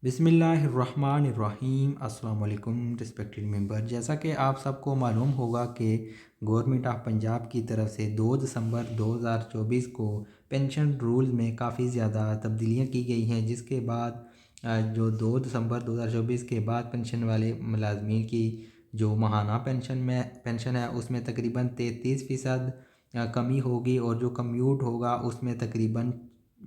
बिस्मिल्लाहिर्रहमानिर्रहीम। अस्सलाम वालेकुम रिस्पेक्टेड मेंबर। जैसा कि आप सबको मालूम होगा कि गवर्नमेंट ऑफ पंजाब की तरफ से 2 दिसंबर 2024 को पेंशन रूल में काफ़ी ज़्यादा तब्दीलियाँ की गई हैं, जिसके बाद जो 2 दिसंबर 2024 के बाद पेंशन वाले मुलाजमीन की जो माहाना पेंशन है उसमें तकरीबन 33% कमी होगी, और जो कम्यूट होगा उसमें तकरीबन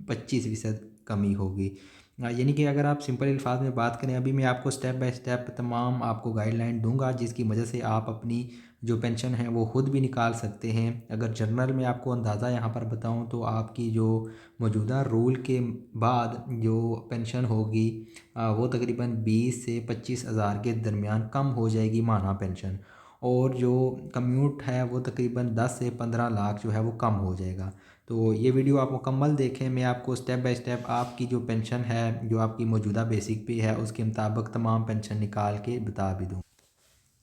25% कमी होगी। यानी कि अगर आप सिंपल अल्फाज में बात करें, अभी मैं आपको स्टेप बाय स्टेप तमाम आपको गाइडलाइन दूंगा, जिसकी वजह से आप अपनी जो पेंशन है वो ख़ुद भी निकाल सकते हैं। अगर जनरल में आपको अंदाज़ा यहाँ पर बताऊँ तो आपकी जो मौजूदा रूल के बाद जो पेंशन होगी वो तकरीबन 20 से 25 हज़ार के दरमियान कम हो जाएगी माहाना पेंशन, और जो कम्यूट है वो तकरीबन 10 से 15 लाख जो है वो कम हो जाएगा। तो ये वीडियो आप मुकम्मल देखें, मैं आपको स्टेप बाय स्टेप आपकी जो पेंशन है, जो आपकी मौजूदा बेसिक पे है, उसके मुताबिक तमाम पेंशन निकाल के बता भी दूँ।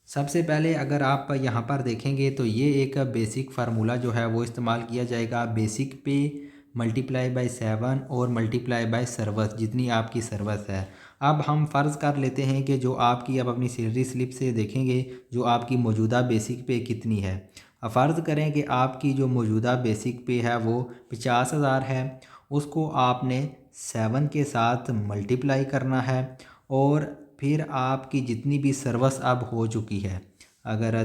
सबसे पहले अगर आप यहाँ पर देखेंगे तो ये एक बेसिक फार्मूला जो है वो इस्तेमाल किया जाएगा। बेसिक पे मल्टीप्लाई बाय 7 और मल्टीप्लाई बाय सर्विस, जितनी आपकी सर्विस है। अब हम फ़र्ज़ कर लेते हैं कि जो आपकी, अब अपनी सैलरी स्लिप से देखेंगे जो आपकी मौजूदा बेसिक पे कितनी है। अब फ़र्ज़ करें कि आपकी जो मौजूदा बेसिक पे है वो 50,000 है, उसको आपने 7 के साथ मल्टीप्लाई करना है, और फिर आपकी जितनी भी सर्विस अब हो चुकी है, अगर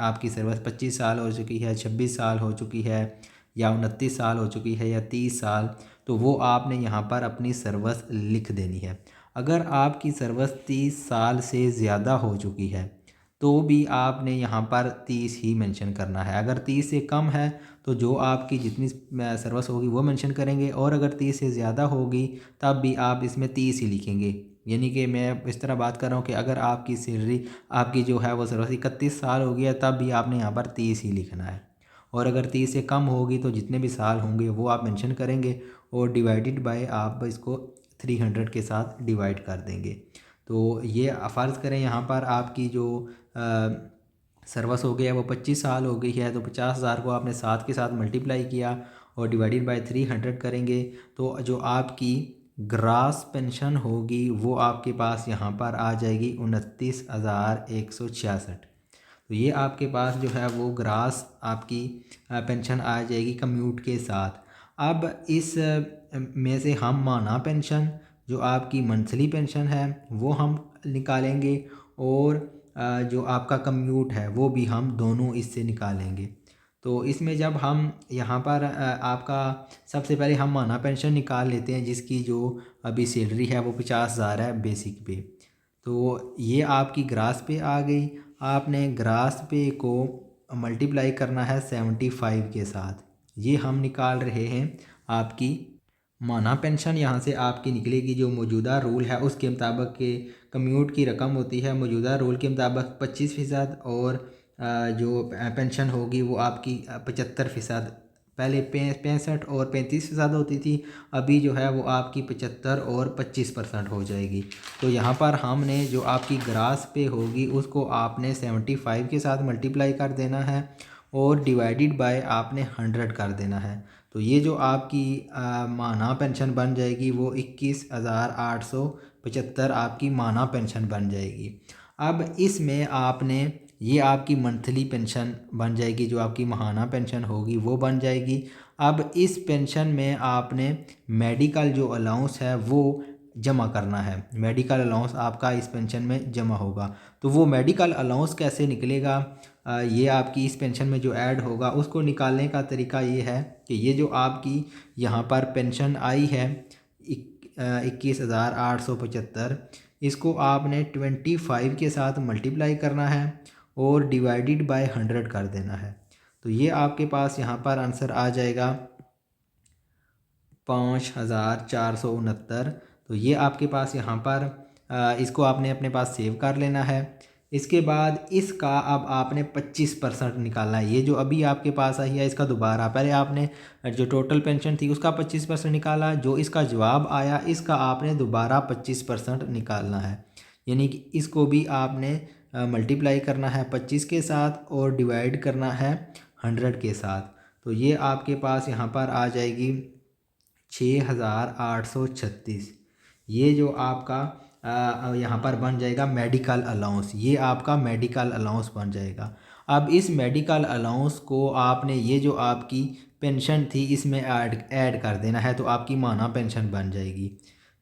आपकी सर्विस 25 साल हो चुकी है, 26 साल हो चुकी है, या 29 साल हो चुकी है, या 30 साल, तो वो आपने यहाँ पर अपनी सर्विस लिख देनी है। अगर आपकी सर्विस 30 साल से ज़्यादा हो चुकी है तो भी आपने यहाँ पर 30 ही मेंशन करना है। अगर 30 से कम है तो जो आपकी जितनी सर्विस होगी वो मेंशन करेंगे, और अगर 30 से ज़्यादा होगी तब भी आप इसमें 30 ही लिखेंगे। यानी कि मैं इस तरह बात कर रहा हूँ कि अगर आपकी सैलरी, आपकी जो है वो सर्विस 31 साल हो गया, तब भी आपने यहाँ पर 30 ही लिखना है। और अगर 30 से कम होगी तो जितने भी साल होंगे वो आप मेंशन करेंगे, और डिवाइडेड बाय आप इसको 300 के साथ डिवाइड कर देंगे। तो ये फ़र्ज़ करें यहाँ पर आपकी जो सर्विस हो गया वो 25 साल हो गई है, तो 50,000 को आपने 7 के साथ मल्टीप्लाई किया और डिवाइडेड बाय 300 करेंगे, तो जो आपकी ग्रास पेंशन होगी वो आपके पास यहाँ पर आ जाएगी 29,166। तो ये आपके पास जो है वो ग्रास आपकी पेंशन आ जाएगी कम्यूट के साथ। अब इस में से हम माहाना पेंशन, जो आपकी मंथली पेंशन है, वो हम निकालेंगे, और जो आपका कम्यूट है वो भी हम दोनों इससे निकालेंगे। तो इसमें जब हम यहाँ पर आपका सबसे पहले हम माहाना पेंशन निकाल लेते हैं, जिसकी जो अभी सैलरी है वो 50,000 है बेसिक पे। तो ये आपकी ग्रास पे आ गई। आपने ग्रास पे को मल्टीप्लाई करना है 75 के साथ। ये हम निकाल रहे हैं आपकी माहाना पेंशन। यहाँ से आपकी निकलेगी जो मौजूदा रूल है उसके मुताबिक के कम्यूट की रकम होती है मौजूदा रूल के मुताबिक 25%, और जो पेंशन होगी वो आपकी 75%। पहले 65 और 35% होती थी, अभी जो है वो आपकी 75 और 25% हो जाएगी। तो यहाँ पर हमने जो आपकी ग्रास पे होगी उसको आपने 75 के साथ मल्टीप्लाई कर देना है, और डिवाइडेड बाय आपने 100 कर देना है। तो ये जो आपकी माहाना पेंशन बन जाएगी वो 21,875 आपकी माहाना पेंशन बन जाएगी। अब इसमें आपने, ये आपकी मंथली पेंशन बन जाएगी, जो आपकी माहाना पेंशन होगी वो बन जाएगी। अब इस पेंशन में आपने मेडिकल जो अलाउंस है वो जमा करना है। मेडिकल अलाउंस आपका इस पेंशन में जमा होगा। तो वो मेडिकल अलाउंस कैसे निकलेगा, ये आपकी इस पेंशन में जो ऐड होगा उसको निकालने का तरीका ये है कि ये जो आपकी यहाँ पर पेंशन आई है 21,875, इसको आपने 25 के साथ मल्टीप्लाई करना है और डिवाइडेड बाय 100 कर देना है। तो ये आपके पास यहाँ पर आंसर आ जाएगा 5,469। तो ये आपके पास यहाँ पर इसको आपने अपने पास सेव कर लेना है। इसके बाद इसका अब आपने 25% निकालना है। ये जो अभी आपके पास आई है इसका दोबारा, पहले आपने जो टोटल पेंशन थी उसका 25% निकाला, जो इसका जवाब आया इसका आपने दोबारा 25% निकालना है। यानी कि इसको भी आपने मल्टीप्लाई करना है 25 के साथ और डिवाइड करना है 100 के साथ। तो ये आपके पास यहाँ पर आ जाएगी 6,836। ये जो आपका यहाँ पर बन जाएगा मेडिकल अलाउंस। ये आपका मेडिकल अलाउंस बन जाएगा। अब इस मेडिकल अलाउंस को आपने ये जो आपकी पेंशन थी इसमें ऐड कर देना है, तो आपकी माहाना पेंशन बन जाएगी।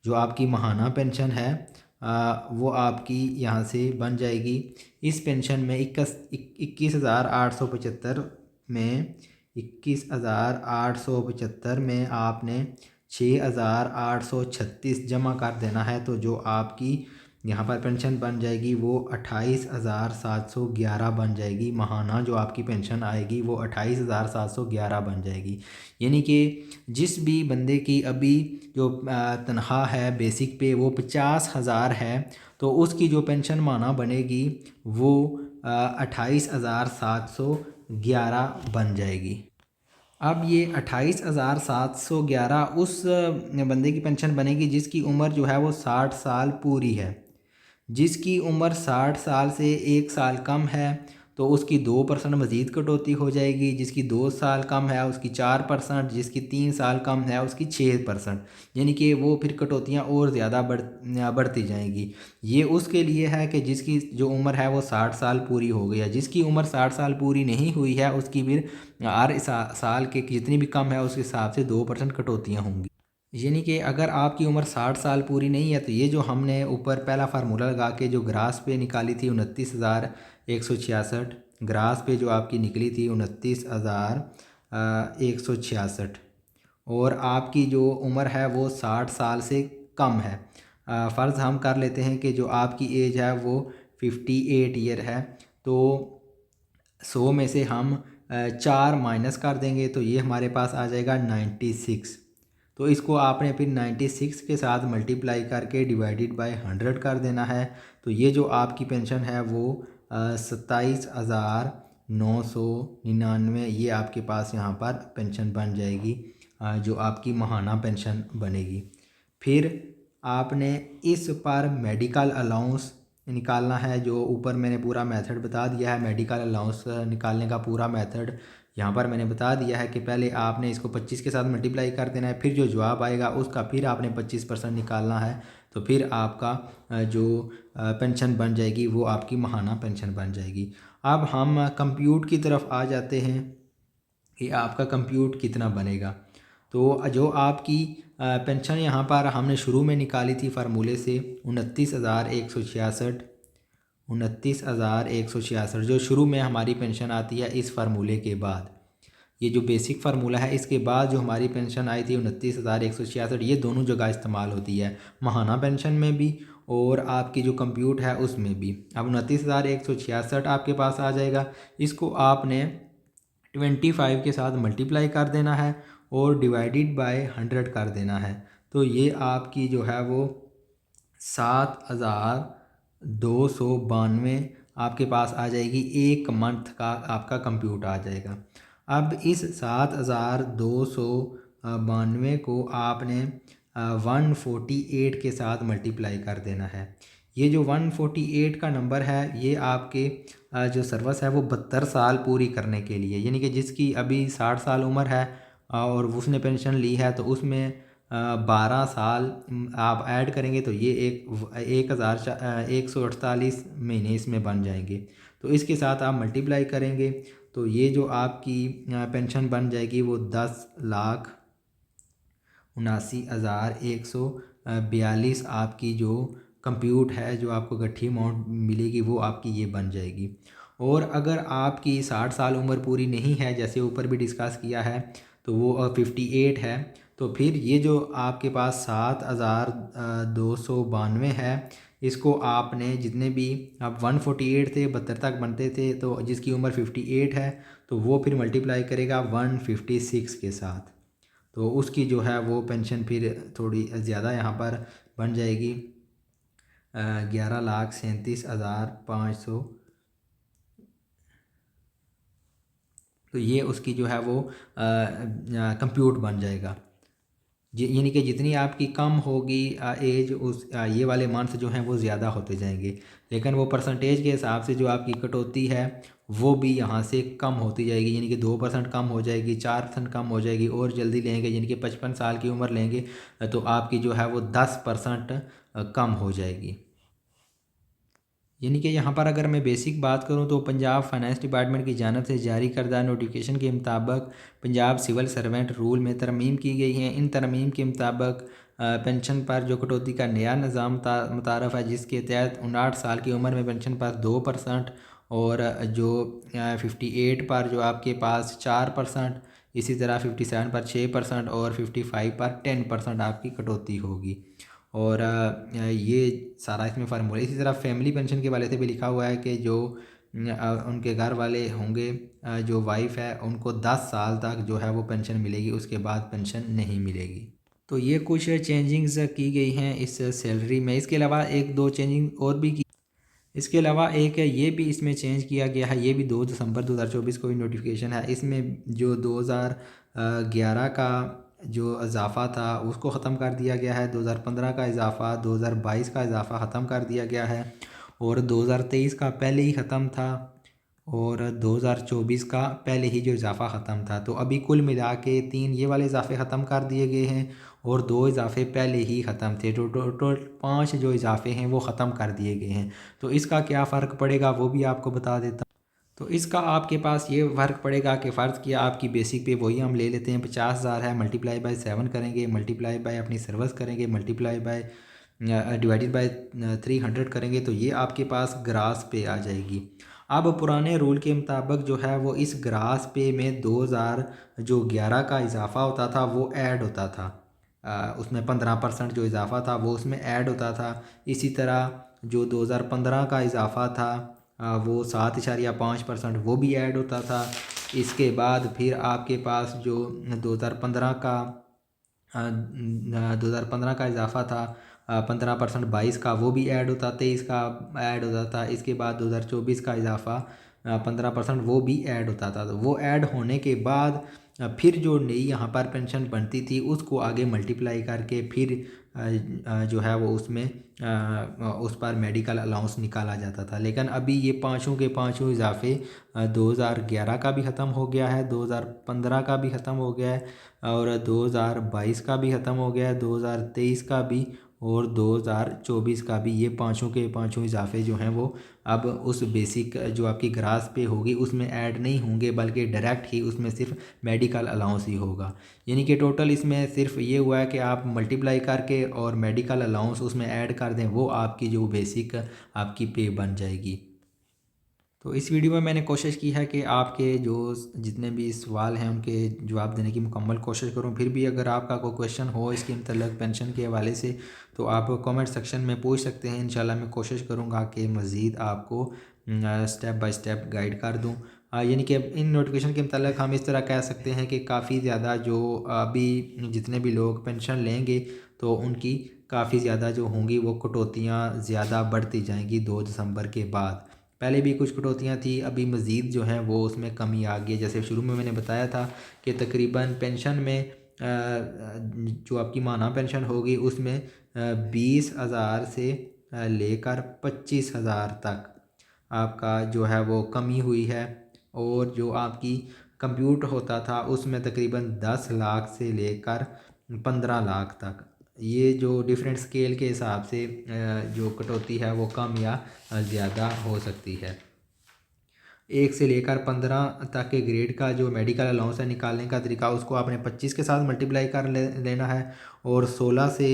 जो आपकी माहाना पेंशन है वो आपकी यहाँ से बन जाएगी। इस पेंशन में 21,875 में 21,875 में आपने 6,836 जमा कर देना है। तो जो आपकी यहाँ पर पेंशन बन जाएगी वो 28,711 बन जाएगी। माहाना जो आपकी पेंशन आएगी वो 28,711 बन जाएगी। यानी कि जिस भी बंदे की अभी जो तनख्वाह है बेसिक पे वो 50,000 है, तो उसकी जो पेंशन माहाना बनेगी वो 28,711 बन जाएगी। अब ये 28,711 उस बंदे की पेंशन बनेगी जिसकी उम्र जो है वो 60 साल पूरी है। जिसकी उम्र 60 साल से 1 साल कम है तो उसकी 2% मज़ीद कटौती हो जाएगी। जिसकी 2 साल कम है उसकी 4%, जिसकी 3 साल कम है उसकी 6%। यानी कि वो फिर कटौतियाँ और ज़्यादा बढ़ती जाएंगी। ये उसके लिए है कि जिसकी जो उम्र है वो 60 साल पूरी हो गई है। जिसकी उम्र 60 साल पूरी नहीं हुई है उसकी फिर हर साल के जितनी भी कम है उस हिसाब से 2% कटौतियाँ होंगी। यानी कि अगर आपकी उम्र 60 साल पूरी नहीं है तो ये जो हमने ऊपर पहला फार्मूला लगा के जो ग्रास पे निकाली थी 29,166, ग्रास पे जो आपकी निकली थी 29,166, और आपकी जो उम्र है वो 60 साल से कम है। फ़र्ज़ हम कर लेते हैं कि जो आपकी एज है वो 58 ईयर है। तो 100 में से हम 4 माइनस कर देंगे तो ये हमारे पास आ जाएगा 96। तो इसको आपने फिर 96 के साथ मल्टीप्लाई करके डिवाइडेड बाय 100 कर देना है। तो ये जो आपकी पेंशन है वो 27,999 ये आपके पास यहाँ पर पेंशन बन जाएगी, जो आपकी माहाना पेंशन बनेगी। फिर आपने इस पर मेडिकल अलाउंस निकालना है। जो ऊपर मैंने पूरा मेथड बता दिया है, मेडिकल अलाउंस निकालने का पूरा मेथड यहाँ पर मैंने बता दिया है कि पहले आपने इसको 25 के साथ मल्टीप्लाई कर देना है, फिर जो जवाब आएगा उसका फिर आपने 25% निकालना है। तो फिर आपका जो पेंशन बन जाएगी वो आपकी माहाना पेंशन बन जाएगी। अब हम कंप्यूट की तरफ आ जाते हैं कि आपका कंप्यूट कितना बनेगा। तो जो आपकी पेंशन यहाँ पर हमने शुरू में निकाली थी फार्मूले से 29,166, 29,166 जो शुरू में हमारी पेंशन आती है इस फार्मूले के बाद। ये जो बेसिक फार्मूला है इसके बाद जो हमारी पेंशन आई थी 29,166, ये दोनों जगह इस्तेमाल होती है, माहाना पेंशन में भी और आपकी जो कंप्यूट है उसमें भी। अब 29,166 आपके पास आ जाएगा। इसको आपने 25 के साथ मल्टीप्लाई कर देना है और डिवाइडेड बाय 100 कर देना है। तो ये आपकी जो है वो 7,292 आपके पास आ जाएगी। एक मंथ का आपका कंप्यूट आ जाएगा। अब इस 7,292 को आपने 148 के साथ मल्टीप्लाई कर देना है। ये जो 148 का नंबर है ये आपके जो सर्विस है वो 72 साल पूरी करने के लिए, यानी कि जिसकी अभी 60 साल उम्र है और उसने पेंशन ली है तो उसमें 12 साल आप ऐड करेंगे तो ये 1,148 महीने इसमें बन जाएंगे। तो इसके साथ आप मल्टीप्लाई करेंगे तो ये जो आपकी पेंशन बन जाएगी वो 10,79,142 आपकी जो कंप्यूट है, जो आपको गट्ठी अमाउंट मिलेगी वो आपकी ये बन जाएगी। और अगर आपकी 60 साल उम्र पूरी नहीं है जैसे ऊपर भी डिस्कस किया है तो वो 58 है, तो फिर ये जो आपके पास 7,292 है इसको आपने जितने भी अब 148 थे 72 तक बनते थे, तो जिसकी उम्र 58 है तो वो फिर मल्टीप्लाई करेगा 156 के साथ। तो उसकी जो है वो पेंशन फिर थोड़ी ज़्यादा यहाँ पर बन जाएगी 11,37,500। तो ये उसकी जो है वो कंप्यूट बन जाएगा। यानी कि जितनी आपकी कम होगी एज उस ये वाले मंथ जो हैं वो ज़्यादा होते जाएंगे, लेकिन वो परसेंटेज के हिसाब से जो आपकी कटौती है वो भी यहाँ से कम होती जाएगी, यानी कि 2% कम हो जाएगी, 4% कम हो जाएगी। और जल्दी लेंगे यानी कि 55 साल की उम्र लेंगे तो आपकी जो है वो 10% कम हो जाएगी। यानी कि यहाँ पर अगर मैं बेसिक बात करूँ तो पंजाब फाइनेंस डिपार्टमेंट की जानिब से जारी करदा नोटिफिकेशन के मुताबिक पंजाब सिविल सर्वेंट रूल में तरमीम की गई है। इन तरमीम के मुताबिक पेंशन पर जो कटौती का नया निज़ाम मुतारफ़ है, जिसके तहत 59 साल की उम्र में पेंशन पर 2% और जो 58 पर जो आपके पास 4%, इसी तरह 57 पर 6% और 55 पर 10% आपकी कटौती होगी। और ये सारा इसमें फार्मूला। इसी तरह फैमिली पेंशन के वाले से भी लिखा हुआ है कि जो उनके घर वाले होंगे, जो वाइफ है, उनको 10 साल तक जो है वो पेंशन मिलेगी, उसके बाद पेंशन नहीं मिलेगी। तो ये कुछ चेंजिंग्स की गई हैं इस सैलरी में। इसके अलावा एक दो चेंजिंग और भी की। इसके अलावा एक ये भी इसमें चेंज किया गया है, ये भी 2 दिसंबर 2024 को ही नोटिफिकेशन है। इसमें जो 2011 का जो इजाफ़ा था उसको ख़त्म कर दिया गया है, 2015 का इजाफ़ा, 2022 का इजाफ़ा ख़त्म कर दिया गया है और 2023 का पहले ही ख़त्म था और 2024 का पहले ही जो इजाफ़ा ख़त्म था। तो अभी कुल मिला के 3 ये वाले इजाफ़े ख़त्म कर दिए गए हैं और 2 इजाफ़े पहले ही ख़त्म थे। तो टोटल 5 जो इजाफ़े हैं वो ख़त्म कर दिए गए हैं। तो इसका क्या फ़र्क पड़ेगा वो भी आपको बता देता हूँ। तो इसका आपके पास ये फ़र्क पड़ेगा कि फ़र्ज़ किया आपकी बेसिक पे वही हम ले लेते हैं 50,000 है, मल्टीप्लाई बाय 7 करेंगे, मल्टीप्लाई बाय अपनी सर्विस करेंगे, मल्टीप्लाई बाय डिवाइडेड बाय 300 करेंगे, तो ये आपके पास ग्रास पे आ जाएगी। अब पुराने रूल के मुताबिक जो है वो इस ग्रास पे में 2011 का इजाफ़ा होता था वो ऐड होता था, उसमें 15% जो इजाफ़ा था वो उसमें ऐड होता था। इसी तरह जो 2015 का इजाफ़ा था वो 7.5% वो भी ऐड होता था। इसके बाद फिर आपके पास जो 2015 का 2015 का इजाफ़ा था 15% 22 का वो भी ऐड होता, 23 का ऐड होता था। इसके बाद 2024 का इजाफ़ा 15% वो भी ऐड होता था। तो वो ऐड होने के बाद फिर जो नई यहाँ पर पेंशन बनती थी उसको आगे मल्टीप्लाई करके फिर जो है वो उसमें उस पर मेडिकल अलाउंस निकाला जाता था। लेकिन अभी ये पाँचों के पाँचों इजाफ़े 2011 का भी ख़त्म हो गया है, 2015 का भी ख़त्म हो गया है और 2022 का भी ख़त्म हो गया है, 2023 का भी और 2024 का भी। ये पाँचों के पाँचों इजाफ़े जो हैं वो अब उस बेसिक जो आपकी ग्रास पे होगी उसमें ऐड नहीं होंगे, बल्कि डायरेक्ट ही उसमें सिर्फ मेडिकल अलाउंस ही होगा। यानी कि टोटल इसमें सिर्फ ये हुआ है कि आप मल्टीप्लाई करके और मेडिकल अलाउंस उसमें ऐड कर दें, वो आपकी जो बेसिक आपकी पे बन जाएगी। तो इस वीडियो में मैंने कोशिश की है कि आपके जो जितने भी सवाल हैं उनके जवाब देने की मुकम्मल कोशिश करूं। फिर भी अगर आपका कोई क्वेश्चन हो इसके मतलब पेंशन के हवाले से तो आप कमेंट सेक्शन में पूछ सकते हैं। इंशाल्लाह मैं कोशिश करूंगा कि मज़ीद आपको स्टेप बाय स्टेप गाइड कर दूं। यानी कि इन नोटिफिकेशन के मतलब हम इस तरह कह सकते हैं कि काफ़ी ज़्यादा जो अभी जितने भी लोग पेंशन लेंगे तो उनकी काफ़ी ज़्यादा जो होंगी वो कटौतियाँ ज़्यादा बढ़ती जाएंगी 2 दिसंबर के बाद। पहले भी कुछ कटौतियाँ थी, अभी मज़ीद जो हैं वो उसमें कमी आ गई है। जैसे शुरू में मैंने बताया था कि तकरीबन पेंशन में जो आपकी माहाना पेंशन होगी उसमें 20,000 से लेकर 25,000 तक आपका जो है वो कमी हुई है। और जो आपकी कंप्यूट होता था उसमें तकरीबन 10 लाख से लेकर 15 लाख तक, ये जो डिफरेंट स्केल के हिसाब से जो कटौती है वो कम या ज़्यादा हो सकती है। 1 से लेकर 15 तक के ग्रेड का जो मेडिकल अलाउंस है निकालने का तरीका उसको आपने 25 के साथ मल्टीप्लाई कर लेना है और 16 से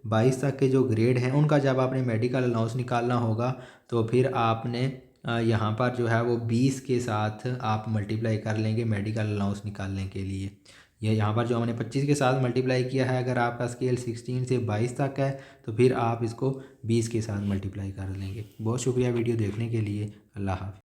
22 तक के जो ग्रेड हैं उनका जब आपने मेडिकल अलाउंस निकालना होगा तो फिर आपने यहाँ पर जो है वो 20 के साथ आप मल्टीप्लाई कर लेंगे मेडिकल अलाउंस निकालने के लिए। ये यहाँ पर जो हमने 25 के साथ मल्टीप्लाई किया है, अगर आपका स्केल 16 से 22 तक है तो फिर आप इसको 20 के साथ मल्टीप्लाई कर लेंगे। बहुत शुक्रिया वीडियो देखने के लिए। अल्लाह हाफ़िज़।